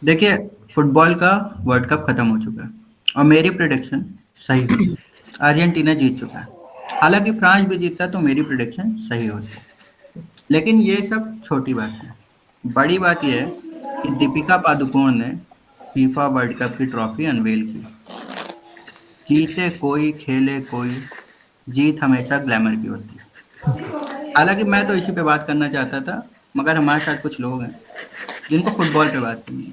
देखिए, फुटबॉल का world cup खत्म हो चुका है और मेरी प्रिडिक्शन सही हुई। अर्जेंटीना जीत चुका है। हालांकि फ्रांस भी जीतता तो मेरी प्रिडिक्शन सही होती। लेकिन ये सब छोटी बात है। बड़ी बात यह है कि दीपिका पादुकोण ने फीफा वर्ल्ड कप की ट्रॉफी अनवेल की। जीते कोई, खेले कोई, जीत हमेशा ग्लैमर की होती है। हालांकि मैं तो इसी पे बात करना चाहता था, मगर हमारे साथ कुछ लोग हैं जिनको फुटबॉल पे बात करनी है,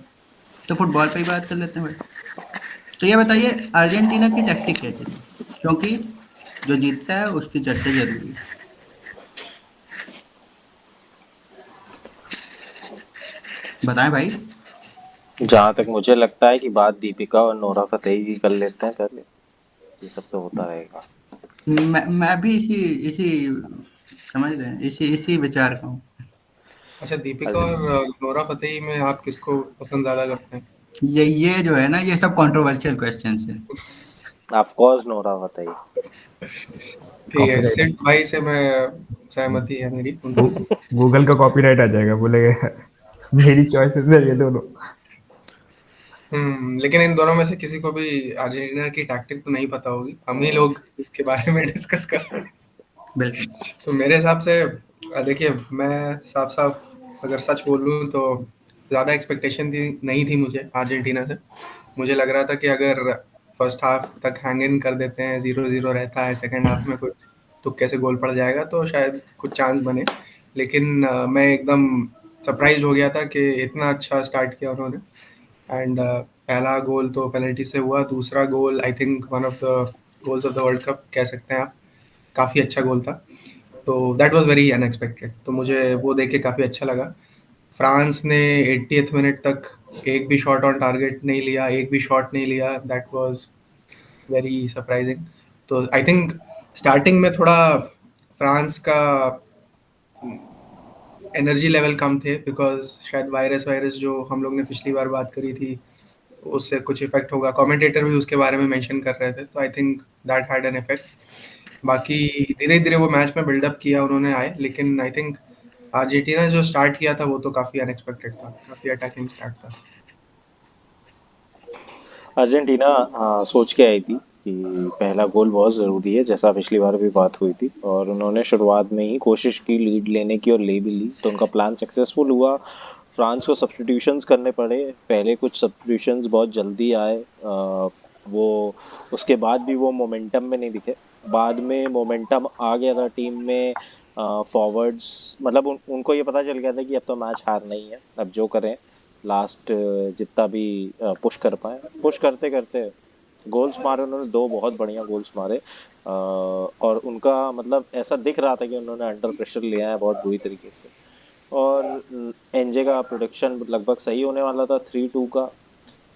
तो फुटबॉल पे ही बात कर लेते हैं भाई। तो ये बताइए, अर्जेंटीना की टैक्टिक क्या चली? क्योंकि जो जीतता है उसकी चर्चा जरूरी है। बताएं भाई। जहां तक मुझे लगता है कि बात दीपिका और नोरा फतेही की कर लेते हैं पहले। ये सब तो होता रहेगा। मैं भी इसी इसी समझ रहे हैं, इसी इसी विचार का हूँ। अच्छा, दीपिका अर्जे- और नोरा फतेही में आप किसको पसंद ज़्यादा करते हैं? ये जो है ना, ये सब कंट्रोवर्शियल क्वेश्चन है। Of course Nora Fatehi. ठीक है, कॉपीराइट सिड भाई से मैं सहमति है मेरी उनसे। गूगल का कॉपीराइट आ जाएगा, बोलेगा मेरी चॉइसेस है ये दोनों। लेकिन इन दोनों में से किसी को भी अर्जेंटीना की टैक्टिक तो नहीं पता होगी, हम ही लोग इसके बारे में डिस्कस करते हैं। बिल्कुल। तो मेरे हिसाब से देखिए, मैं साफ साफ अगर सच बोलूँ तो ज़्यादा एक्सपेक्टेशन थी नहीं थी मुझे अर्जेंटीना से। मुझे लग रहा था कि अगर फर्स्ट हाफ तक हैंग इन कर देते हैं, 0-0 रहता है, सेकंड हाफ में कुछ तुक्के से गोल पड़ जाएगा तो शायद कुछ चांस बने। लेकिन मैं एकदम सरप्राइज हो गया था कि इतना अच्छा स्टार्ट किया उन्होंने। एंड पहला गोल तो पेनल्टी से हुआ, दूसरा goal I think one of the goals of the world cup कह सकते हैं आप। काफ़ी अच्छा गोल था। तो दैट वाज वेरी अनएक्सपेक्टेड, तो मुझे वो देख के काफ़ी अच्छा लगा। फ्रांस ने 80th मिनट तक एक भी शॉट ऑन टारगेट नहीं लिया, एक भी शॉट नहीं लिया। That was very surprising. तो आई थिंक स्टार्टिंग में थोड़ा फ्रांस का एनर्जी लेवल कम थे, बिकॉज शायद वायरस वायरस जो हम लोग ने पिछली बार बात करी थी उससे कुछ इफेक्ट होगा। कमेंटेटर भी उसके बारे में मेंशन कर रहे थे, तो I think that had an effect. बाकी धीरे धीरे वो मैच में बिल्डअप किया उन्होंने आए, लेकिन आई थिंक अर्जेंटीना जो स्टार्ट किया था वो तो काफ़ी अनएक्सपेक्टेड था, काफ़ी अटैकिंग स्टार्ट था। अर्जेंटीना सोच के आई थी कि पहला गोल बहुत ज़रूरी है, जैसा पिछली बार भी बात हुई थी, और उन्होंने शुरुआत में ही कोशिश की लीड लेने की और ले भी ली, तो उनका प्लान सक्सेसफुल हुआ। फ्रांस को सब्स्टिट्यूशंस करने पड़े। पहले कुछ सब्स्टिट्यूशंस बहुत जल्दी आए, वो उसके बाद भी वो मोमेंटम में नहीं दिखे। बाद में मोमेंटम आ गया था टीम में। फॉरवर्ड्स मतलब उनको ये पता चल गया था कि अब तो मैच हारना ही है, अब जो करें लास्ट जितना भी पुश कर पाए। पुश करते करते गोल्स मारे उन्होंने, दो बहुत बढ़िया गोल्स मारे। और उनका मतलब ऐसा दिख रहा था कि उन्होंने अंडर प्रेशर लिया है बहुत बुरी तरीके से। और एनजे का प्रोडक्शन लगभग सही होने वाला था 3-2 का।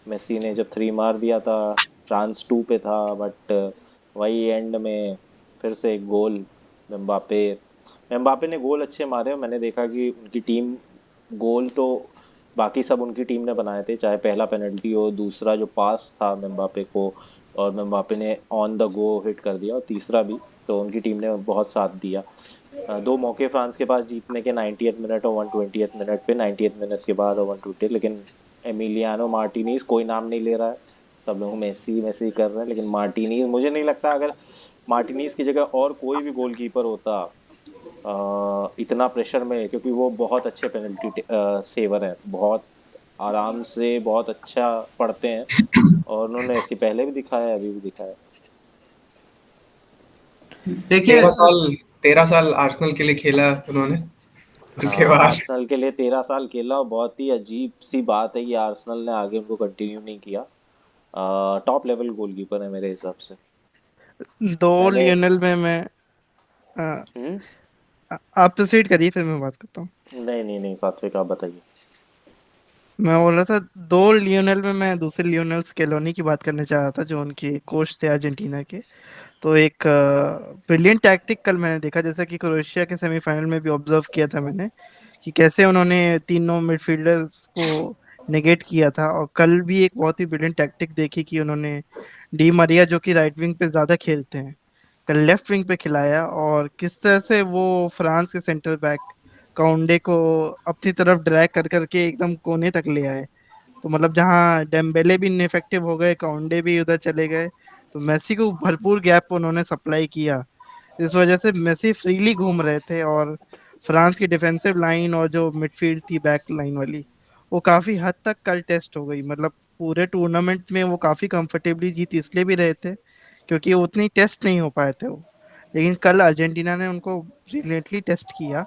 मेसी ने जब 3 मार दिया था, फ्रांस 2 पे था, बट वही एंड में फिर से एक गोल। एम्बापे एम्बापे ने गोल अच्छे मारे। मैंने देखा कि उनकी टीम गोल तो बाकी सब उनकी टीम ने बनाए थे, चाहे पहला पेनल्टी हो, दूसरा जो पास था मेम्बापे को और मेम्बापे ने ऑन द गो हिट कर दिया, और तीसरा भी, तो उनकी टीम ने बहुत साथ दिया। दो मौके फ्रांस के पास जीतने के, 90th मिनट और 120th मिनट पे। 90th मिनट के बाद और 120, लेकिन एमिलियानो मार्टिनीज कोई नाम नहीं ले रहा है। सब लोग मेसी मेसी कर रहे हैं, लेकिन मार्टिनीज, मुझे नहीं लगता अगर मार्टिनीज की जगह और कोई भी गोलकीपर होता इतना प्रेशर में, क्योंकि वो बहुत अच्छे पेनल्टी सेवर हैं, बहुत आराम से बहुत अच्छा पढ़ते हैं, और उन्होंने इससे पहले भी दिखाया है, अभी भी दिखाया है। देखिए, 13 साल आर्सेनल के लिए खेला उन्होंने, उसके हाँ, बाद आर्सेनल के लिए 13 साल खेला, और बहुत ही अजीब सी बात है कि आर्सेनल ने आगे उनको कंटिन्यू नहीं किया। टॉप लेवल गोलकीपर है मेरे हिसाब से। दो मैंने लियोनेल में मैं आ, हम्म आप प्रोसीड करिए, फिर मैं बात करता हूँ। नहीं नहीं नहीं, सात्विक आप बताइए। मैं बोल रहा था, दो लियोनेल में मैं दूसरे लियोनेल स्केलोनी की बात करना चाह रहा था, जो उनके कोच थे अर्जेंटीना के। तो एक ब्रिलियंट टैक्टिक कल मैंने देखा, जैसा कि क्रोएशिया के सेमीफाइनल में भी ऑब्जर्व किया था मैंने, कि कैसे उन्होंने तीनों मिडफील्डर्स को नेगेट किया था। और कल भी एक बहुत ही ब्रिलियंट टैक्टिक देखी कि उन्होंने डी मरिया, जो कि राइट विंग पे ज्यादा खेलते हैं, कल लेफ्ट विंग पे खिलाया, और किस तरह से वो फ्रांस के सेंटर बैक काउंडे को अपनी तरफ ड्रैग कर करके एकदम कोने तक ले आए। तो मतलब जहाँ डेम्बेले भी इनफेक्टिव हो गए, काउंडे भी उधर चले गए, तो मेसी को भरपूर गैप उन्होंने सप्लाई किया। इस वजह से मेसी फ्रीली घूम रहे थे, और फ्रांस की डिफेंसिव लाइन और जो मिडफील्ड थी बैक लाइन वाली, वो काफी हद तक कल टेस्ट हो गई। मतलब पूरे टूर्नामेंट में वो काफी कंफर्टेबली जीत इसलिए भी रहे थे क्योंकि वो उतनी टेस्ट नहीं हो पाए थे वो, लेकिन कल अर्जेंटीना ने उनको ब्रिलियंटली टेस्ट किया,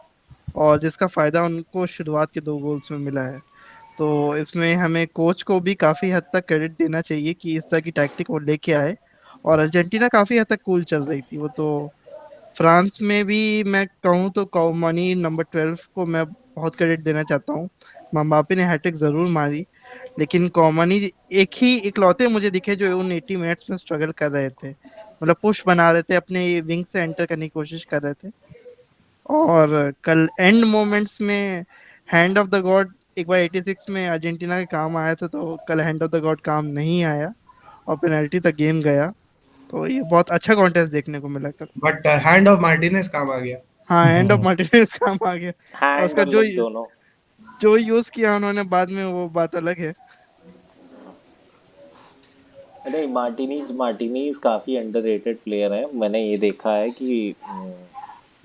और जिसका फायदा उनको शुरुआत के 2 गोल्स में मिला है। तो इसमें हमें कोच को भी काफी हद तक क्रेडिट देना चाहिए कि इस तरह की टैक्टिक वो लेके आए, और अर्जेंटीना काफी हद तक कूल चल रही थी वो तो। फ्रांस में भी मैं कहूँ तो कौमानी नंबर 12 को मैं बहुत क्रेडिट देना चाहता हूँ। मम्बापे ने हैट्रिक जरूर मारी, लेकिन कौमानी एक ही इकलौते मुझे दिखे जो उन 80 मिनट्स में स्ट्रगल कर रहे थे, मतलब पुश बना रहे थे, अपने विंग से एंटर करने की कोशिश कर रहे थे। और कल एंड मोमेंट्स में हैंड ऑफ द गॉड एक बार 86 में अर्जेंटीना के काम आया था, तो कल हैंड ऑफ द गॉड काम नहीं आया और पेनल्टी तक गेम गया। तो ये बहुत अच्छा कॉन्टेस्ट देखने को मिला कल। बट हैंड ऑफ मार्टिनेज काम आ गया। हाँ, हैंड ऑफ मार्टिनेज काम आ गया, और हैंड उसका और लेग दोनों। जो यूज किया उन्होंने बाद में वो बात अलग है। नहीं, मार्टिनीज मार्टिनीज काफी अंडररेटेड प्लेयर है। मैंने ये देखा है कि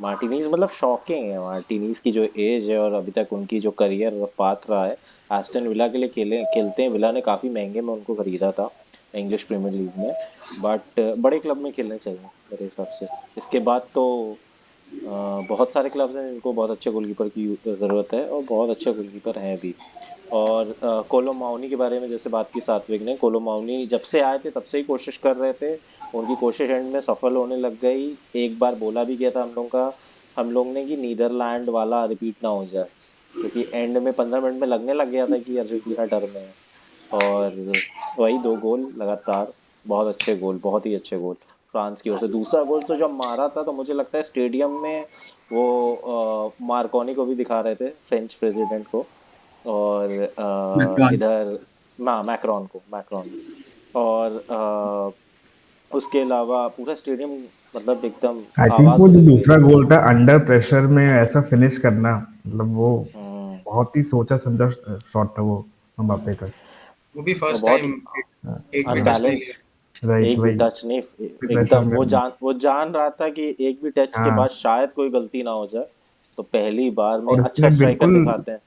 मार्टिनीज मतलब शॉकिंग है। मार्टिनीज की जो एज है और अभी तक उनकी जो करियर पाथ रहा है, एस्टन विला के लिए खेलते हैं। विला ने काफ़ी महंगे में उनको खरीदा था इंग्लिश प्रीमियर लीग में, बट बड़े क्लब में खेलने चाहिए मेरे हिसाब से। इसके बाद तो बहुत सारे क्लब्स हैं जिनको बहुत अच्छे गोलकीपर की ज़रूरत है, और बहुत अच्छे गोलकीपर हैं भी। और कोलो माउनी के बारे में जैसे बात की सात्विक ने, कोलो माउनी जब से आए थे तब से ही कोशिश कर रहे थे, उनकी कोशिश एंड में सफल होने लग गई। एक बार बोला भी गया था हम लोग ने कि नीदरलैंड वाला रिपीट ना हो जाए, क्योंकि एंड में 15 मिनट में लगने लग गया था कि अर्जेंटीना डर में है। और वही 2 गोल लगातार, बहुत अच्छे गोल, बहुत ही अच्छे गोल फ्रांस की ओर से। दूसरा गोल तो जब मारा था तो मुझे लगता है स्टेडियम में वो मार्कोनी को भी दिखा रहे थे, फ्रेंच प्रेसिडेंट को, और मैक्रोन। इधर मैक्रोन। और उसके अलावा पूरा स्टेडियम मतलब एकदम आई थिंक आवाज वो जो बदल गई दूसरा थी। गोल था अंडर प्रेशर में ऐसा फिनिश करना, मतलब वो हम्म, बहुत ही सोचा समझा शॉट था वो मबाप्पे का। वो भी वो फर्स्ट बहुत टाइम एक भी टच नहीं अनबैलेंस, लिया। राइट, एक भी वही टच नहीं, प्रेशर एकदम में। वो जान रहा था कि एक भी टच के बाद हाँ, शायद कोई गलती ना हो जाए, तो पहली बार में और अच्छा उसने स्ट्राइकर बिल्कुल दिखाते हैं।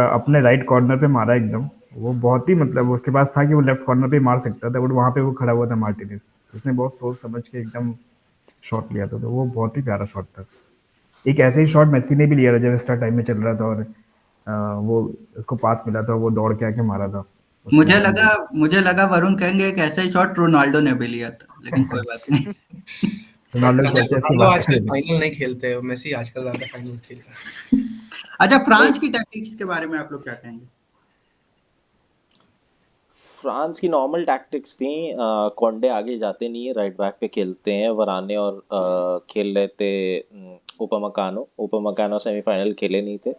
अपने राइट कॉर्नर पे मारा एकदम। वो बहुत ही, मतलब उसके पास था कि वो लेफ्ट कॉर्नर पे मार सकता था, बट वहां पे वो खड़ा हुआ था मार्टिनेज, उसने बहुत सोच समझ के एकदम शॉट लिया था, तो वो बहुत ही प्यारा शॉट था। एक ऐसे ही शॉट मेसी ने भी लिया था जब एक्स्ट्रा टाइम में चल रहा था, और वो उसको पास मिला था, वो दौड़ के आके मारा था उसने अपनी गोल। मुझे लगा वरुण कहेंगे एक ऐसा ही शॉट रोनाल्डो ने भी लिया था, लेकिन कोई बात नहीं। रोनाल्डो बट की चर्चा की रोनाल्डो बात आजकल करेंगे। फाइनल नहीं खेलते, मेसी आजकल ज्यादा फाइनल्स खेल रहा है। अच्छा, नहीं, फ्रांस की टैक्टिक्स के बारे में आप लोग क्या कहेंगे? फ्रांस की नॉर्मल टैक्टिक्स थी। कोंडे आगे जाते नहीं है, राइट बैक पे खेलते हैं वराने, और खेल रहे थे उपमकानो सेमीफाइनल खेले नहीं थे।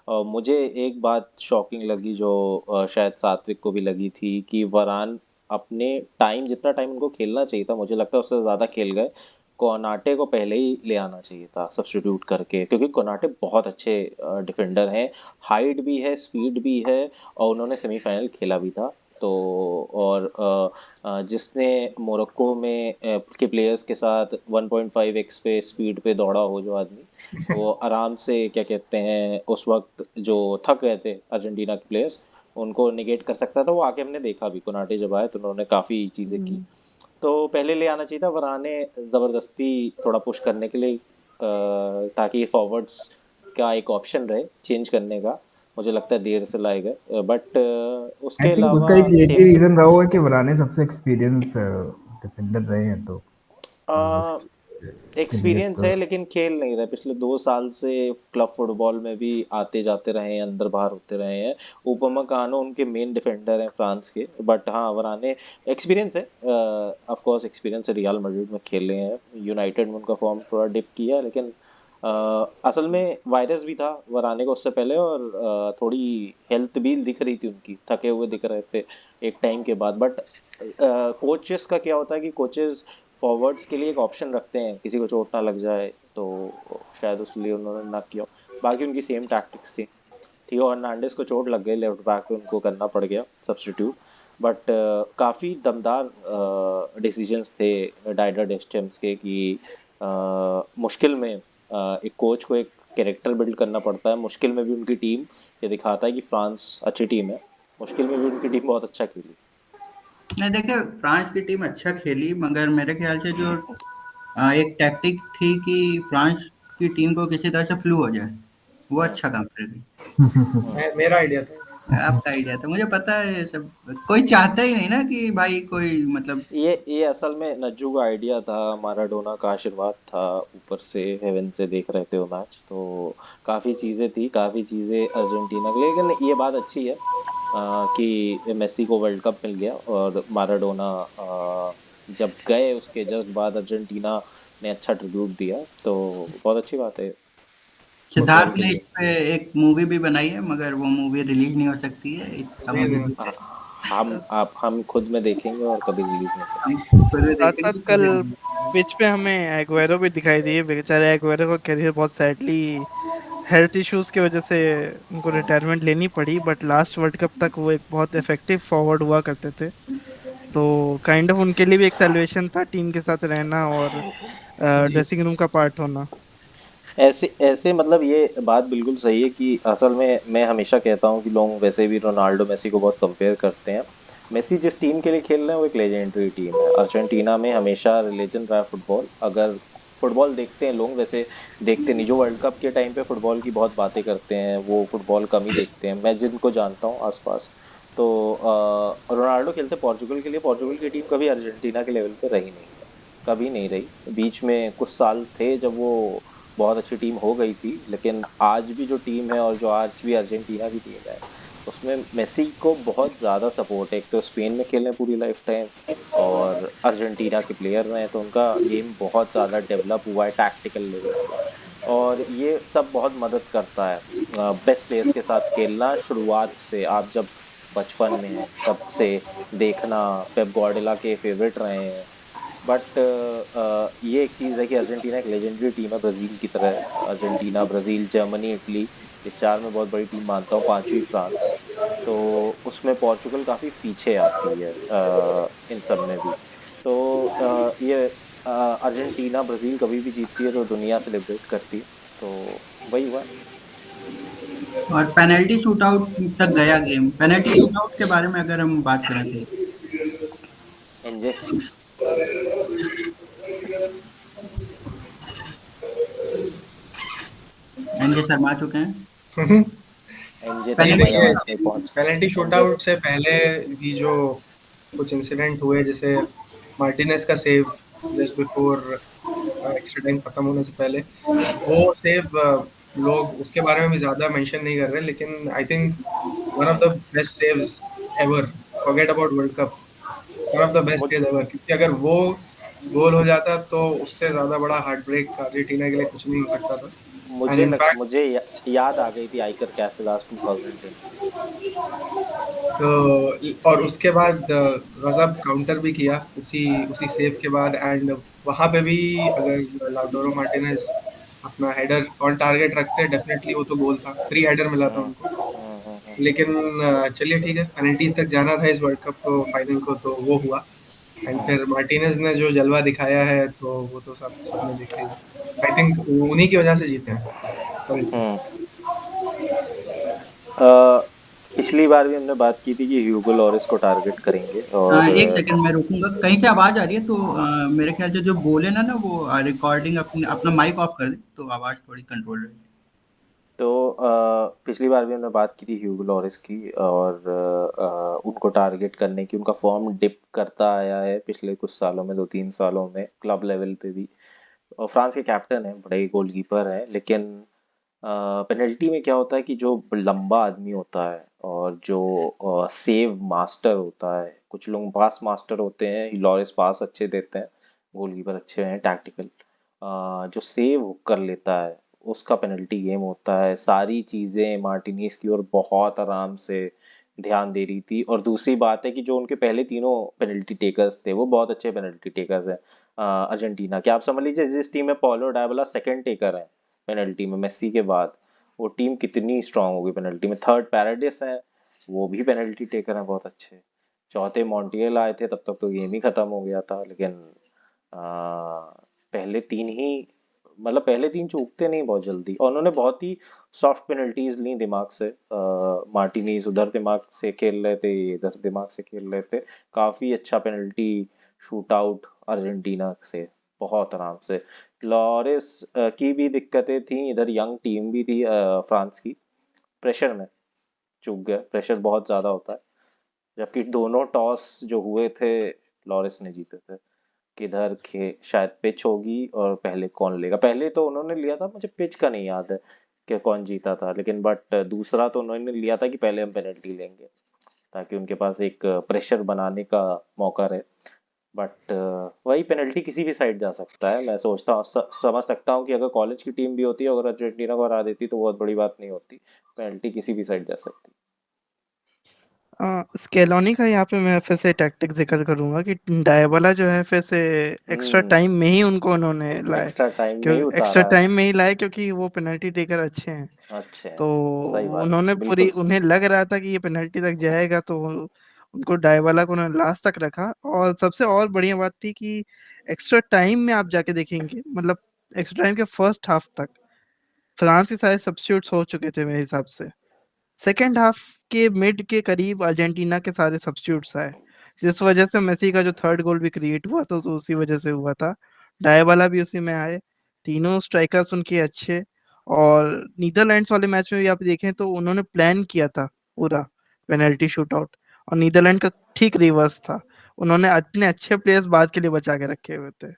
मुझे एक बात शॉकिंग लगी जो शायद सात्विक को भी लगी थी, कि वरान अपने टाइम, जितना टाइम उनको खेलना चाहिए था, मुझे लगता है उससे ज़्यादा खेल गए। कोनाटे को पहले ही ले आना चाहिए था सब्स्टिट्यूट करके, क्योंकि कोनाटे बहुत अच्छे डिफेंडर हैं, हाइट भी है, स्पीड भी है, और उन्होंने सेमीफाइनल खेला भी था। तो और जिसने मोरक्को में के प्लेयर्स के साथ 1.5x पे स्पीड पे दौड़ा हो जो आदमी, वो आराम से क्या कहते हैं उस वक्त जो थक गए थे अर्जेंटीना के प्लेयर्स, उनको निगेट कर सकता था। वो आके हमने देखा भी, कोनाटे जब आए तो उन्होंने काफ़ी चीज़ें की। तो पहले ले आना चाहिए था वराने, ज़बरदस्ती थोड़ा पुश करने के लिए, ताकि फॉरवर्ड्स का एक ऑप्शन रहे चेंज करने का। मुझे लगता है देर से लाए गए, बट आई उसके थिंक अलावा उसका एक ये भी सेम रीजन रहा होगा कि वराने सबसे एक्सपीरियंस डिफेंडर रहे हैं, तो उस के लिए एक्सपीरियंस तो है, लेकिन खेल नहीं रहे पिछले 2 साल से। क्लब फुटबॉल में भी आते जाते रहे हैं, अंदर बाहर होते रहे हैं। उपमकानो उनके मेन डिफेंडर हैं फ्रांस के, बट हाँ वराने एक्सपीरियंस है, ऑफ कोर्स एक्सपीरियंस है। रियल मैड्रिड में खेले हैं, यूनाइटेड में उनका फॉर्म थोड़ा डिप किया है, लेकिन असल में वायरस भी था वराने को उससे पहले, और थोड़ी हेल्थ भी दिख रही थी उनकी, थके हुए दिख रहे थे एक टाइम के बाद। बट कोचेस का क्या होता है कि कोचेस फॉरवर्ड्स के लिए एक ऑप्शन रखते हैं, किसी को चोट ना लग जाए, तो शायद उसके लिए उन्होंने ना किया। बाकी उनकी सेम टैक्टिक्स थी। थियो हर्नांडिस को चोट लग गई लेफ्ट बैक पे, उनको करना पड़ गया सब्स्टिट्यूट। बट काफ़ी दमदार डिसीजंस थे डाइडर डेस्टेम्स के कि मुश्किल में एक कोच को एक कैरेक्टर बिल्ड करना पड़ता है। मुश्किल में भी उनकी टीम ये दिखाता है कि फ्रांस अच्छी टीम है, मुश्किल में भी उनकी टीम बहुत अच्छा खेली। नहीं देखिए, फ्रांस की टीम अच्छा खेली, मगर मेरे ख्याल से जो एक टैक्टिक थी कि फ्रांस की टीम को किसी तरह से फ्लू हो जाए, वो हम्म, अच्छा काम कर गई। हम्म। मेरा आइडिया था। आपका आइडिया था, मुझे पता है ये सब। कोई चाहता ही नहीं ना कि भाई कोई मतलब। ये असल में नज्जू का आइडिया था, माराडोना का आशीर्वाद था, ऊपर से हेवन से देख रहे थे वो मैच, तो काफ़ी चीज़ें थी, काफ़ी चीज़ें अर्जेंटीना के लिए। लेकिन ये बात अच्छी है कि मेसी को वर्ल्ड कप मिल गया, और माराडोना जब गए उसके जस्ट बाद अर्जेंटीना ने अच्छा ट्रिब्यूट दिया, तो बहुत अच्छी बात है फुटबॉल सिद्धार्थ के ने इस लिए। पे एक मूवी भी बनाई है, मगर वो मूवी रिलीज नहीं हो सकती है, इसका नहीं मुझे नहीं दुख है। हम खुद में देखेंगे और कभी रिलीज नहीं हम करेंगे। खुद भी साथ साथ देखेंगे, कल कभी release नहीं होगी। पिच पे हमें एग्वेरो भी दिखाई दिए। बेचारे एग्वेरो का करियर बहुत सैडली हेल्थ इश्यूज की वजह से उनको रिटायरमेंट लेनी पड़ी, बट लास्ट वर्ल्ड कप तक वो एक बहुत इफेक्टिव फॉरवर्ड हुआ करते थे। तो काइंड ऑफ उनके लिए भी एक सैल्वेशन था टीम के साथ रहना और जी। ड्रेसिंग रूम का पार्ट होना। ऐसे ऐसे मतलब ये बात बिल्कुल सही है कि असल में मैं हमेशा कहता हूँ कि लोग वैसे भी रोनाल्डो मेसी को बहुत कंपेयर करते हैं। मेसी जिस टीम के लिए खेल रहे हैं वो एक लेजेंडरी टीम है। अर्जेंटीना में हमेशा रिलीजन रहा है फुटबॉल। अगर फुटबॉल देखते हैं लोग, वैसे देखते नहीं, जो वर्ल्ड कप के टाइम पे फुटबॉल की बहुत बातें करते हैं वो फुटबॉल कम ही देखते हैं। मैं जिनको जानता हूँ आसपास, तो रोनाल्डो खेलते पोर्चुगल के लिए। पोर्चुगल की टीम कभी अर्जेंटीना के लेवल पे रही नहीं है, कभी नहीं रही। बीच में कुछ साल थे जब वो बहुत अच्छी टीम हो गई थी, लेकिन आज भी जो टीम है और जो आज भी अर्जेंटीना की टीम है, उसमें मेसी को बहुत ज़्यादा सपोर्ट है। एक तो स्पेन में खेले हैं पूरी लाइफ टाइम, और अर्जेंटीना के प्लेयर रहे हैं, तो उनका गेम बहुत ज़्यादा डेवलप हुआ है टैक्टिकल लेवल पे। और ये सब बहुत मदद करता है बेस्ट प्लेयर्स के साथ खेलना। शुरुआत से आप जब बचपन में हैं तब से देखना, पेप गार्डियोला के फेवरेट रहे हैं। बट ये एक चीज़ है कि अर्जेंटीना एक लेजेंडरी टीम है, ब्राज़ील की तरह है। अर्जेंटीना, ब्राज़ील, जर्मनी, इटली, ये चार में बहुत बड़ी टीम मानता हूँ, पांचवी फ्रांस। तो उसमें पोर्चुगल काफ़ी पीछे आती है इन सब में भी। तो ये अर्जेंटीना, ब्राज़ील कभी भी जीतती है तो दुनिया सेलिब्रेट करती है, तो वही हुआ। और पेनल्टी शूटआउट तक गया गेम। पेनल्टी शूटआउट के बारे में अगर हम बात करें तो एनजे एनजे शर्मा चुके हैं। एनजे तक नहीं पेनल्टी हमारी देखिए, आवाज़ नहीं पहुंच। Penalty NJ. शूटआउट से पहले भी जो कुछ इंसिडेंट हुए, जैसे मार्टिनेज का save just before extra time खत्म होने से पहले, वो सेव लोग उसके बारे में भी ज्यादा मेंशन नहीं कर रहे, लेकिन आई think one of the best saves ever. Forget about world cup, one of the best मुझ सेव एवर, क्योंकि अगर वो गोल हो जाता तो उससे ज्यादा बड़ा हार्ट ब्रेक अर्जेंटीना के लिए कुछ नहीं हो सकता था। एंड इनफैक्ट मुझे याद आ गई थी आइकर कैसिलास 2010 की। तो और उसके बाद गजब काउंटर भी किया उसी उसी सेव के बाद। एंड वहां पे भी अगर लाउटारो मार्टिनेज अपना हेडर ऑन टारगेट रखते, डेफिनेटली वो तो गोल था, फ्री हेडर मिला था हम्म, उनको। हम्म। लेकिन चलिए ठीक है, पेनल्टीज तक जाना था इस वर्ल्ड कप को, फाइनल को, तो वो हुआ। एंड हम्म, फिर मार्टिनेज ने जो जलवा दिखाया है, तो वो तो सब सबने देखा ही है। आई थिंक उन्हीं की वजह से जीते हैं currently। हम्म। अ, पिछली बार भी हमने बात की थी कि ह्यूगो लॉरिस को टारगेट करेंगे, और एक सेकंड मैं रुकूंगा, कहीं से आवाज आ रही है तो मेरे ख्याल से जो बोले ना ना वो रिकॉर्डिंग अपने अपना माइक ऑफ कर दे तो आवाज थोड़ी कंट्रोल रहेगी। तो पिछली बार भी हमने बात की थी ह्यूगो लॉरिस की, और उनको टारगेट करने की। उनका फॉर्म डिप करता आया है पिछले कुछ सालों में, 2-3 सालों में, क्लब लेवल पे भी। और फ्रांस के कैप्टन है, बड़े गोलकीपर है, लेकिन पेनल्टी में क्या होता है कि जो लंबा आदमी होता है और जो सेव मास्टर होता है, कुछ लोग पास मास्टर होते हैं, लॉरिस पास अच्छे देते हैं, गोलकीपर अच्छे हैं टैक्टिकल, जो सेव कर लेता है उसका पेनल्टी गेम होता है। सारी चीजें मार्टिनेज की ओर बहुत आराम से ध्यान दे रही थी। और दूसरी बात है कि जो उनके पहले तीनों पेनल्टी टेकर्स थे वो बहुत अच्छे पेनल्टी टेकर्स हैं अर्जेंटीना के। आप समझ लीजिए जिस टीम में पॉलो डायबला सेकंड टेकर है पेनल्टी में मेसी के बाद, वो टीम कितनी स्ट्रांग होगी पेनल्टी में। थर्ड पैराडिस है, वो भी पेनल्टी टेकर है बहुत अच्छे। चौथे मॉन्टियल आए थे, तब तक तो गेम ही खत्म हो गया था, लेकिन पहले तीन ही, मतलब पहले तीन चूकते नहीं बहुत जल्दी, और उन्होंने बहुत ही सॉफ्ट पेनल्टीज ली दिमाग से। मार्टिनीज उधर दिमाग से खेल रहे थे, ये इधर दिमाग से खेल रहे थे। काफी अच्छा पेनल्टी शूट आउट अर्जेंटीना से, बहुत आराम से। लॉरिस की भी दिक्कतें थी, इधर यंग टीम भी थी फ्रांस की, प्रेशर में चूक गए, प्रेशर बहुत ज्यादा होता है। जबकि दोनों टॉस जो हुए थे लॉरिस ने जीते थे, किधर खे शायद पिच होगी और पहले कौन लेगा। पहले तो उन्होंने लिया था, मुझे पिच का नहीं याद है कि कौन जीता था, लेकिन बट दूसरा तो उन्होंने लिया था कि पहले हम पेनल्टी लेंगे, ताकि उनके पास एक प्रेशर बनाने का मौका रहे। बट वही, पेनल्टी किसी भी साइड जा सकता है। मैं सोचता हूँ, समझ सकता हूँ कि अगर कॉलेज की टीम भी होती, अगर अर्जेंटीना को हरा देती तो बहुत बड़ी बात नहीं होती। पेनल्टी किसी भी साइड जा सकती। स्केलोनी का यहाँ पे मैं फिर से टैक्टिक जिक्र करूंगा कि डायबाला जो है फिर से एक्स्ट्रा टाइम में ही उनको उन्होंने लाए, एक्स्ट्रा टाइम में क्यों ही एक्स्ट्रा उतारा है। टाइम में ही लाए क्योंकि वो पेनल्टी टेकर अच्छे हैं। अच्छे हैं, तो सही बात, उन्होंने बिल्कुल पूरी, सही। उन्हें लग रहा था कि ये पेनल्टी तक जाएगा, तो उनको डायबाला को उन्होंने लास्ट तक रखा। और सबसे और बढ़िया बात थी कि एक्स्ट्रा टाइम में आप जाके देखेंगे, मतलब एक्स्ट्रा टाइम के फर्स्ट हाफ तक फ्रांस के सारे सब्स्टिट्यूट्स हो चुके थे मेरे हिसाब से। सेकेंड हाफ के मिड के करीब अर्जेंटीना के सारे सब्स्टिट्यूट्स आए, जिस वजह से मेसी का जो थर्ड गोल भी क्रिएट हुआ तो उसी वजह से हुआ था। डायबाला भी उसी में आए, तीनों स्ट्राइकर्स उनके अच्छे। और नीदरलैंड्स वाले मैच में भी आप देखें तो उन्होंने प्लान किया था पूरा पेनल्टी शूट आउट, और नीदरलैंड का ठीक रिवर्स था, उन्होंने अपने अच्छे प्लेयर्स बाद के लिए बचा के रखे हुए थे।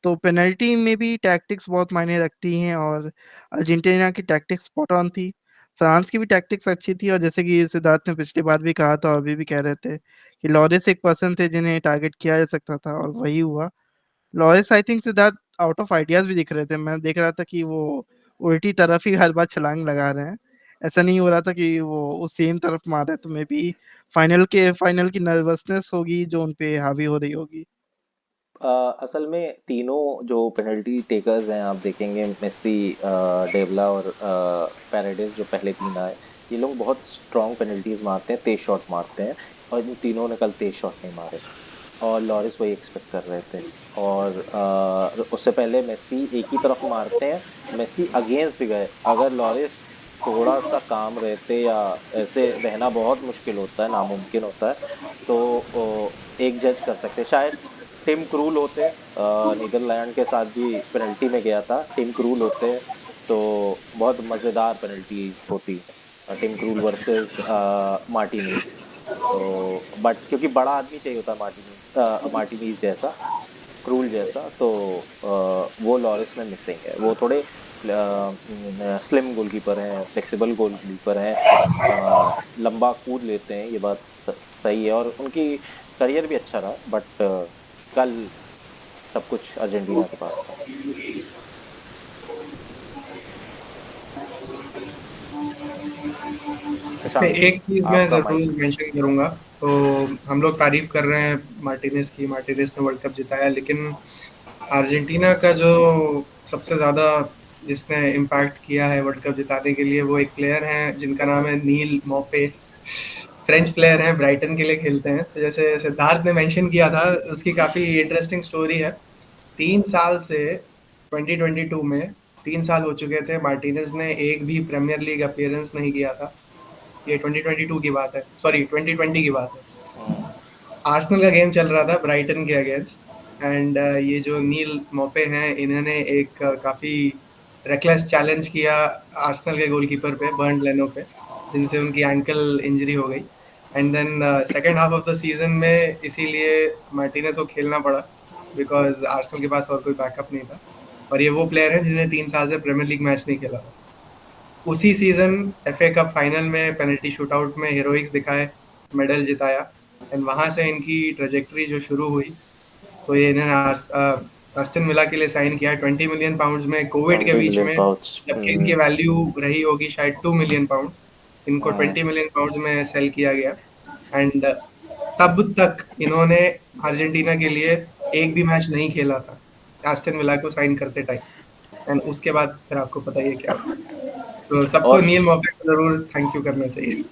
तो पेनल्टी में भी टैक्टिक्स बहुत मायने रखती हैं, और अर्जेंटीना की टैक्टिक्स स्पॉट ऑन थी, फ्रांस की भी टैक्टिक्स अच्छी थी। और जैसे कि सिद्धार्थ ने पिछली बार भी कहा था और अभी भी कह रहे थे कि लॉरिस एक पर्सन थे जिन्हें टारगेट किया जा सकता था, और वही हुआ। Loris I think Siddharth out of ideas भी दिख रहे थे, मैं देख रहा था कि वो उल्टी तरफ ही हर बार छलांग लगा रहे हैं, ऐसा नहीं हो रहा था कि वो उस सेम तरफ मार रहे। तो मे बी फाइनल की नर्वसनेस होगी जो उनपे हावी हो रही होगी। असल में तीनों जो पेनल्टी टेकर्स हैं, आप देखेंगे मेसी, डेवला और पैरेडिस, जो पहले तीन आए, ये लोग बहुत स्ट्रॉन्ग पेनल्टीज मारते हैं, तेज शॉट मारते हैं, और इन तीनों ने कल तेज शॉट नहीं मारे, और लॉरिस वही एक्सपेक्ट कर रहे थे। और उससे पहले मेसी एक ही तरफ मारते हैं, मेसी अगेंस्ट भी गए। अगर लॉरिस थोड़ा सा काम रहते, या ऐसे रहना बहुत मुश्किल होता है, नामुमकिन होता है, तो एक जज कर सकते शायद टिम क्रूल होते, नीदरलैंड के साथ भी पेनल्टी में गया था, टिम क्रूल होते तो बहुत मज़ेदार पेनल्टी होती, टिम क्रूल वर्सेस मार्टिनीज। तो बट क्योंकि बड़ा आदमी चाहिए होता मार्टिनीज जैसा, क्रूल जैसा, तो वो लॉरिस में मिसिंग है। वो थोड़े स्लिम गोलकीपर हैं, फ्लेक्सिबल गोलकीपर हैं, लंबा कूद लेते हैं, ये बात सही है, और उनकी करियर भी अच्छा रहा। बट कल सब कुछ अर्जेंटीना के पास था। इस पे एक चीज मैं आपका जरूर माइक। मेंशन करूंगा। तो हम लोग तारीफ कर रहे हैं मार्टिनेज की, मार्टिनेज ने वर्ल्ड कप जिताया, लेकिन अर्जेंटीना का जो सबसे ज्यादा जिसने इम्पैक्ट किया है वर्ल्ड कप जिताने के लिए, वो एक प्लेयर हैं जिनका नाम है नील मोपे। फ्रेंच प्लेयर हैं, ब्राइटन के लिए खेलते हैं। तो जैसे सिद्धार्थ ने मेंशन किया था, उसकी काफी इंटरेस्टिंग स्टोरी है। 3 साल से 2022 में 3 साल हो चुके थे, मार्टिनेज ने एक भी प्रीमियर लीग अपीयरेंस नहीं किया था। ये 2022 की बात है, सॉरी 2020 की बात है। आर्सेनल का गेम चल रहा था ब्राइटन के अगेंस्ट, एंड ये जो नील मोपे हैं, इन्होंने एक काफ़ी रेकलेस चैलेंज किया आर्सेनल के गोलकीपर पे, बर्न लेनो पे, जिनसे उनकी एंकल इंजरी हो गई। And then second half of the season में इसीलिए मार्टिनेज को खेलना पड़ा, बिकॉज आर्सेनल के पास और कोई बैकअप नहीं था। और ये वो प्लेयर है जिन्हें 3 साल से प्रीमियर लीग मैच नहीं खेला था। उसी सीजन एफए कप फाइनल में पेनल्टी शूटआउट में हीरोइक्स दिखाए, मेडल जिताया, एंड वहां से इनकी ट्रेजेक्टरी जो शुरू हुई, तो ये इन्होंने अस्टन विला के लिए साइन किया 20 मिलियन पाउंड्स में, कोविड के 20 बीच मिलियन में, पाउच। जबकि इनकी वैल्यू रही होगी शायद 2 मिलियन पाउंड, इनको 20 मिलियन पाउंड्स में सेल किया गया। एंड तब तक इन्होंने अर्जेंटीना के लिए एक भी मैच नहीं खेला था एस्टन विला को साइन करते टाइम, एंड उसके बाद फिर आपको पता ही है क्या होता है। तो सबको और नील मॉपे को जरूर थैंक यू करना चाहिए।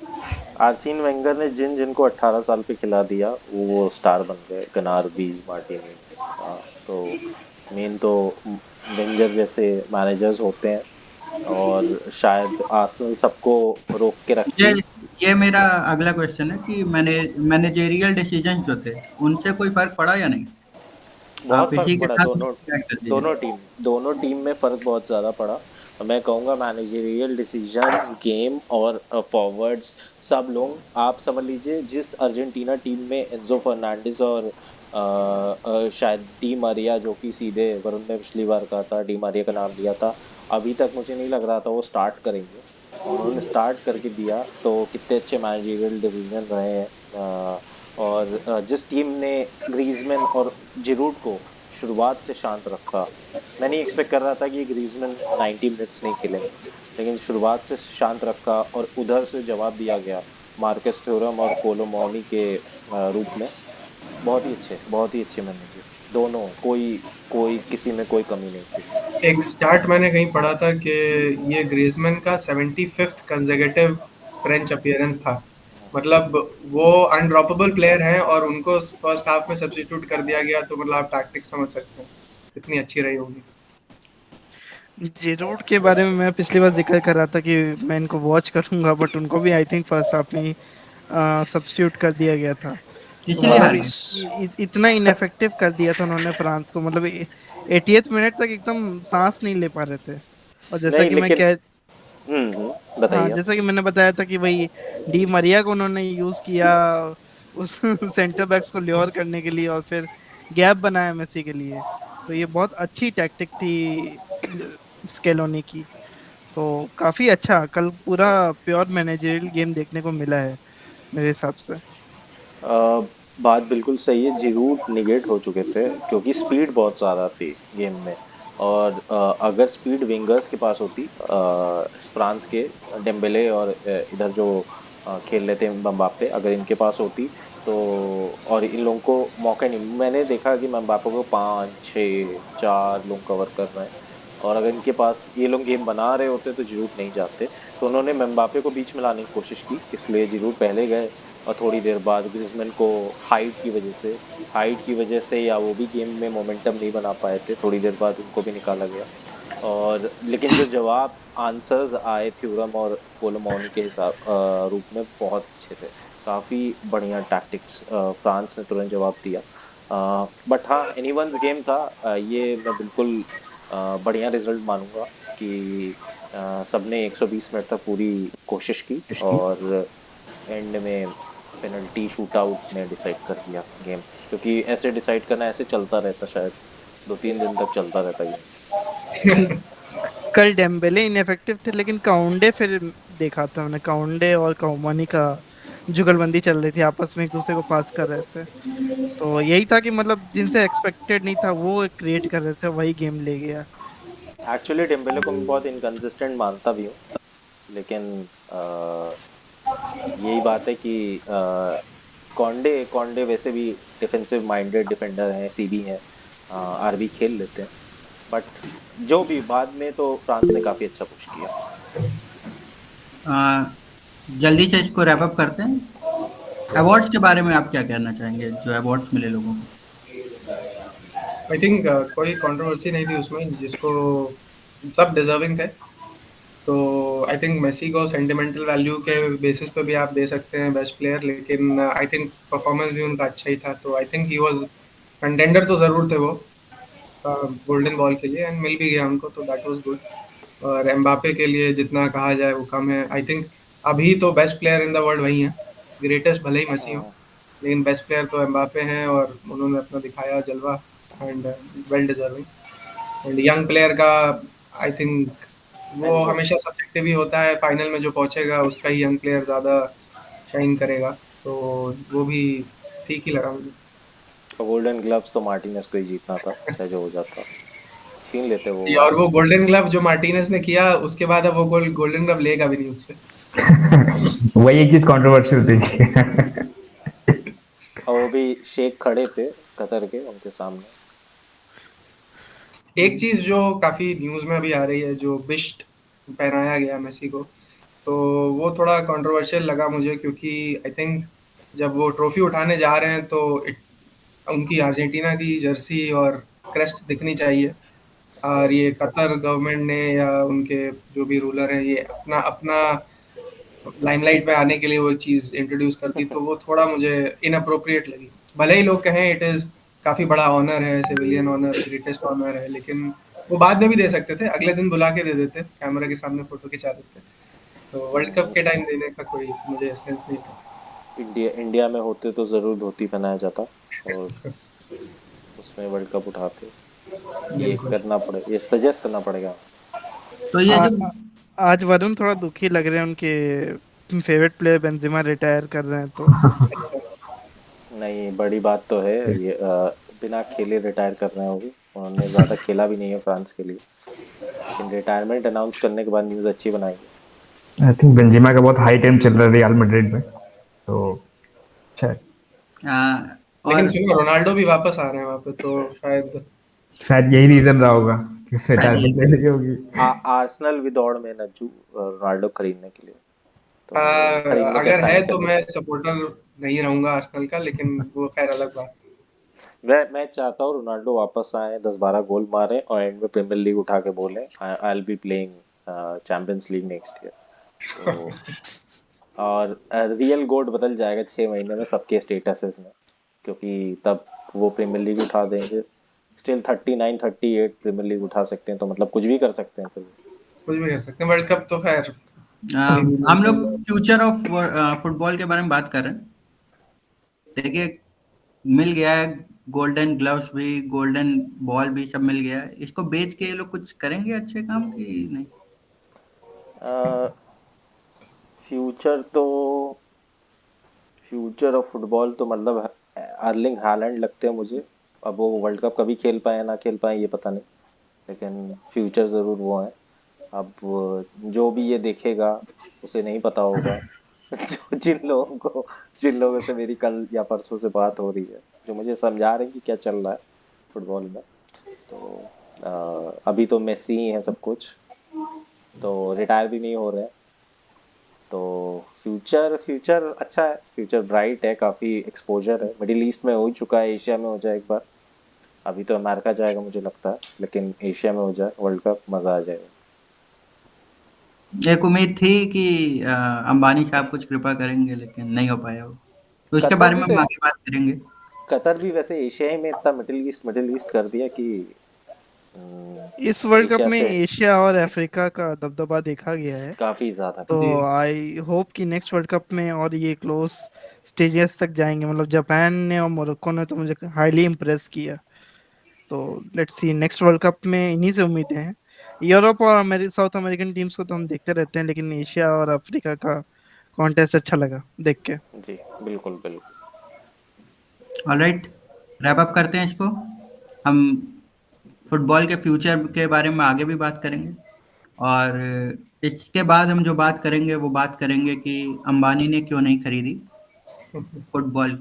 आर्सेन वेंगर ने जिनको 18 साल पे खिला दिया वो स्टार बन गए, गनारबी, मार्टिनेज। तो मेन तो वेंगर जैसे मैनेजर्स होते हैं, और शायद आर्सेनल सबको रोक के रखती ये है। ये मेरा अगला क्वेश्चन है कि मैनेजेरियल डिसीजन जो थे उनसे कोई फर्क पड़ा या नहीं? आप बहुत फर्क इसी के पड़ा, साथ दोनों ऐड कर दोनों दीजिए। टीम दोनों टीम में फर्क बहुत ज्यादा पड़ा। मैं कहूंगा मैनेजरियल डिसीजंस, गेम और फॉरवर्ड्स, सब लोग आप समझ लीजिए। जिस अर्जेंटीना टीम में एंजो फर्नांडिस और शायद डी मारिया, जो कि सीधे वरुण ने पिछली बार कहा था डी मारिया का नाम लिया था, अभी तक मुझे नहीं लग रहा था वो स्टार्ट करेंगे। उन्होंने स्टार्ट करके दिया, तो कितने अच्छे मैनेजरियल डिसीजन रहे हैं। और जिस टीम ने ग्रीजमैन और जिरूड को शुरुआत से शांत रखा, मैं नहीं एक्सपेक्ट कर रहा था कि ग्रीजमैन 90 मिनट्स नहीं खेलेंगे, लेकिन शुरुआत से शांत रखा और उधर से जवाब दिया गया मार्कस थ्योरम और कोलोमोनी के रूप में। बहुत ही अच्छे मैनेजर दोनों, कोई कोई किसी में कोई कमी नहीं थी। एक स्टार्ट मैंने कहीं पढ़ा था कि ये ग्रीजमैन का 75th कंसेक्यूटिव फ्रेंच अपीयरेंस था। मतलब वो अनड्रॉपेबल प्लेयर हैं और उनको फर्स्ट हाफ में सब्स्टिट्यूट कर दिया गया, तो मतलब आप टैक्टिक समझ सकते हैं कितनी अच्छी रही होगी। जिरूड के बारे में मैं पिछली बार जिक्र कर रहा था कि मैं इनको वॉच करूंगा, बट उनको भी आई थिंक फर्स्ट हाफ में सब्स्टिट्यूट कर दिया गया था। तो इसीलिए मतलब हारे। इतना इनफेक्टिव कर दिया था उन्होंने फ्रांस को, मतलब 80th मिनट तक एकदम सांस नहीं ले पा रहे थे। और जैसा नहीं कि मैं लेकिन कह हाँ, बताइए आप। जैसा कि मैंने बताया था कि भाई डी मरिया को उन्होंने यूज किया उस सेंटर बैक्स को ल्योर करने के लिए, और फिर गैप बनाया मेसी के लिए। तो ये बहुत अच्छी टैक्टिक थी स्केलोनी की। तो काफी अच्छा कल पूरा प्योर मैनेजरियल गेम देखने को मिला है मेरे हिसाब से। अ, बात बिल्कुल सही है, जिरूड निगेट हो चुके थे क्योंकि स्पीड बहुत ज़्यादा थी गेम में। और अगर स्पीड विंगर्स के पास होती, फ्रांस के डेम्बेले और इधर जो खेल रहे थे मबाप्पे, अगर इनके पास होती तो, और इन लोगों को मौका नहीं, मैंने देखा कि मबाप्पे को 5 6 4 लोग कवर कर रहे हैं, और अगर इनके पास ये लोग गेम बना रहे होते तो जिरूड नहीं जाते। तो उन्होंने मबाप्पे को बीच में लाने की कोशिश की, इसलिए जिरूड पहले गए। और थोड़ी देर बाद ग्रिजमैन को हाइट की वजह से या वो भी गेम में मोमेंटम नहीं बना पाए थे, थोड़ी देर बाद उनको भी निकाला गया। और लेकिन जो जवाब आंसर्स आए थ्योरम और कोलोमोनी के हिसाब रूप में बहुत अच्छे थे, काफ़ी बढ़िया टैक्टिक्स फ्रांस ने तुरंत जवाब दिया। बट हाँ, एनीवन्स गेम था। ये मैं बिल्कुल बढ़िया रिजल्ट मानूंगा कि सबने 120 मिनट तक पूरी कोशिश की, और एंड में पेनल्टी शूट आउट ने डिसाइड कर दिया गेम। क्योंकि ऐसे डिसाइड करना ऐसे चलता रहता, शायद 2 3 दिन तक चलता रहता गेम। कल डेम्बेले इनफेक्टिव थे, लेकिन काउंडे फिर देखा था मैंने, काउंडे और काउमानी का जुगलबंदी चल रही थी, आपस में एक दूसरे को पास कर रहे थे। तो यही था कि मतलब जिनसे एक्सपेक्टेड नहीं था वो क्रिएट कर रहे थे, वही गेम ले गया। एक्चुअली डेम्बेले को मैं बहुत इनकंसिस्टेंट मानता भी हूँ, लेकिन यही बात है कि कॉन्डे कॉन्डे वैसे भी डिफेंसिव माइंडेड डिफेंडर हैं, सीबी हैं, आरबी खेल लेते हैं। बट जो भी, बाद में तो फ्रांस ने काफ़ी अच्छा पुश किया। जल्दी से इसको रैप अप करते हैं। अवार्ड्स के बारे में आप क्या कहना चाहेंगे, जो अवार्ड्स मिले लोगों को? आई थिंक कोई कंट्रोवर्सी नहीं थी उसमें, जिसको सब डिजर्विंग थे। तो आई थिंक मेसी को सेंटिमेंटल वैल्यू के बेसिस पे भी आप दे सकते हैं बेस्ट प्लेयर, लेकिन आई थिंक परफॉर्मेंस भी उनका अच्छा ही था। तो I think he was contender तो ज़रूर थे वो गोल्डन बॉल के लिए, एंड मिल भी गया उनको, तो दैट वाज गुड। और एम्बापे के लिए जितना कहा जाए वो कम है। आई थिंक अभी तो best player in the world वही है, ग्रेटेस्ट भले ही मेसी हो, लेकिन बेस्ट प्लेयर तो एम्बापे हैं और उन्होंने अपना दिखाया जलवा, and well deserving. And young player का आई थिंक वो एंजो हमेशा सब्जेक्टिव ही होता है, फाइनल में जो पहुंचेगा उसका ही यंग प्लेयर ज़्यादा शाइन करेगा, तो वो भी ठीक ही लगा मुझे। गोल्डन ग्लव्स तो मार्टिनेज को ही जीतना था, चाहे जो हो जाता, छीन लेते वो और वाला। वो गोल्डन ग्लव जो मार्टिनेज ने किया उसके बाद अब वो गोल्डन ग्लव लेगा भी नहीं उससे। वही एक चीज कंट्रोवर्शियल थी। और वो भी शेख खड़े थे कतर के उनके सामने। एक चीज जो काफी न्यूज में अभी आ रही है, जो बिस्ट पहनाया गया मेसी को, तो वो थोड़ा कंट्रोवर्शियल लगा मुझे, क्योंकि आई थिंक जब वो ट्रॉफी उठाने जा रहे हैं तो उनकी अर्जेंटीना की जर्सी और क्रेस्ट दिखनी चाहिए। और ये कतर गवर्नमेंट ने या उनके जो भी रूलर हैं, ये अपना अपना लाइमलाइट में आने के लिए वो चीज़ इंट्रोड्यूस कर दी, तो वो थोड़ा मुझे इनअप्रोप्रिएट लगी। भले ही लोग कहें इट इज़ काफ़ी बड़ा ऑनर है, सिविलियन ऑनर, ग्रेटेस्ट ऑनर है, लेकिन वो बाद में भी दे सकते थे, अगले दिन बुला के दे देते, कैमरा के सामने फोटो खिंचा देते। तो वर्ल्ड कप के टाइम देने का कोई मुझे सेंस नहीं था। इंडिया में होते तो ज़रूर धोती पहनाया जाता और उसमें वर्ल्ड कप उठाते। ये बिल्कुल। करना पड़े, ये सजेस्ट करना पड़ेगा। तो ये आ, जो आ, आज वरुण थोड़ा दुखी लग रहे हैं, उनके फेवरेट प्लेयर बेंजेमा रिटायर कर रहे हैं तो नहीं, बड़ी बात तो है ये, बिना खेले रिटायर कर रहे हैं वो भी। उन्होंने ज़्यादा खेला भी नहीं है फ्रांस के लिए, लेकिन रिटायरमेंट अनाउंस करने के बाद न्यूज़ अच्छी बनाई है। आई थिंक बेंजेमा का बहुत हाई टाइम चल रहा है रियल मैड्रिड में, तो शायद लेकिन और सुनो, रोनाल्डो भी वापस आ रहे हैं वहाँ पे, तो शायद यही रीजन रहा होगा कि उससे शायद रिटायरमेंट ले ली होगी। आर्सेनल भी दौड़ में नज्जू रोनाल्डो खरीदने के लिए, तो खरीदने क्या अगर है साइन तो करने मैं के लिए। सपोर्टर नहीं रहूंगा आर्सेनल का, लेकिन वो खैर अलग बात। मैं चाहता हूँ रोनाल्डो वापस आए, 10-12 गोल मारे और एंड में प्रीमियर लीग उठा के बोले I will be playing champions league next year. तो और रियल गोट बदल जाएगा 6 महीने में सबके स्टेटसेस में, क्योंकि तब वो प्रीमियर लीग उठा देंगे। स्टिल 39-38 प्रीमियर लीग उठा सकते हैं, तो मतलब कुछ भी कर सकते हैं फिर। कुछ भी कर सकते हैं, वर्ल्ड कप तो खैर आ, अभी भी हम लोग बिल्कुल। फ्यूचर ऑफ फुटबॉल के बारे में बात कर रहे हैं। देखिए, मिल गया है गोल्डन ग्लव्स भी, गोल्डन बॉल भी, सब मिल गया है। इसको बेच के ये लोग कुछ करेंगे अच्छे काम की नहीं? फ्यूचर तो फ्यूचर ऑफ फुटबॉल तो मतलब अर्लिंग हालैंड लगते हैं मुझे। अब वो वर्ल्ड कप कभी खेल पाए ना खेल पाए ये पता नहीं, लेकिन फ्यूचर ज़रूर वो है। अब जो भी ये देखेगा उसे नहीं पता होगा जो जिन लोगों से मेरी कल या परसों से बात हो रही है, जो मुझे समझा रहे हैं कि क्या चल रहा है फुटबॉल में, तो अभी तो मेसी ही है सब कुछ, तो रिटायर भी नहीं हो रहे हैं। तो फ्यूचर फ्यूचर अच्छा है, फ्यूचर ब्राइट है, काफ़ी एक्सपोजर है। मिडिल ईस्ट में हो ही चुका है, एशिया में हो जाए एक बार। अभी तो अमेरिका जाएगा मुझे लगता है, लेकिन एशिया में हो जाए वर्ल्ड कप, मज़ा आ जाएगा। एक उम्मीद थी कि अंबानी साहब कुछ कृपा करेंगे, लेकिन नहीं हो पाया वो। तो इसके कतर बारे भी में तो हम आगे बात करेंगे। कतर भी वैसे एशिया ही में इतना मिडिल ईस्ट कर दिया कि इस वर्ल्ड कप एशिया में से एशिया और अफ्रीका का दबदबा देखा गया है। काफ़ी ज़्यादा। तो जी। आई होप कि नेक्स्ट वर्ल्ड कप में और ये क्लोज स्टेजेस तक जाएंगे। मतलब जापान ने और मोरक्को ने तो मुझे हाईली इम्प्रेस किया। तो let's see next world cup में इन्हीं से उम्मीदें हैं। यूरोप और साउथ अमेरिकन टीम्स को तो हम देखते रहते हैं, लेकिन एशिया और अफ्रीका का कॉन्टेस्ट अच्छा लगा देख के। जी, बिल्कुल बिल्कुल। ऑलराइट, रैप अप करते हैं इसको। हम फुटबॉल के फ्यूचर के बारे में आगे भी बात करेंगे, और इसके बाद हम जो बात करेंगे वो बात करेंगे कि अंबानी ने क्यों नहीं खरीदी फुटबॉल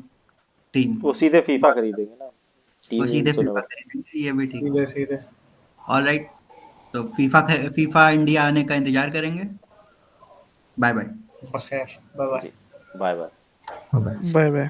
टीम। वो सीधे फीफा खरीदेंगे ना, वो टीम वीम सीधे सुने फीफा बस। खरीदेंगे, ये भी ठीक है। सीधे सीधे। ऑलराइट, तो फीफा इंडिया आने का इंतजार करेंगे। Bye bye. बखैर, बाय बाय। जी, bye bye. Bye. Bye bye.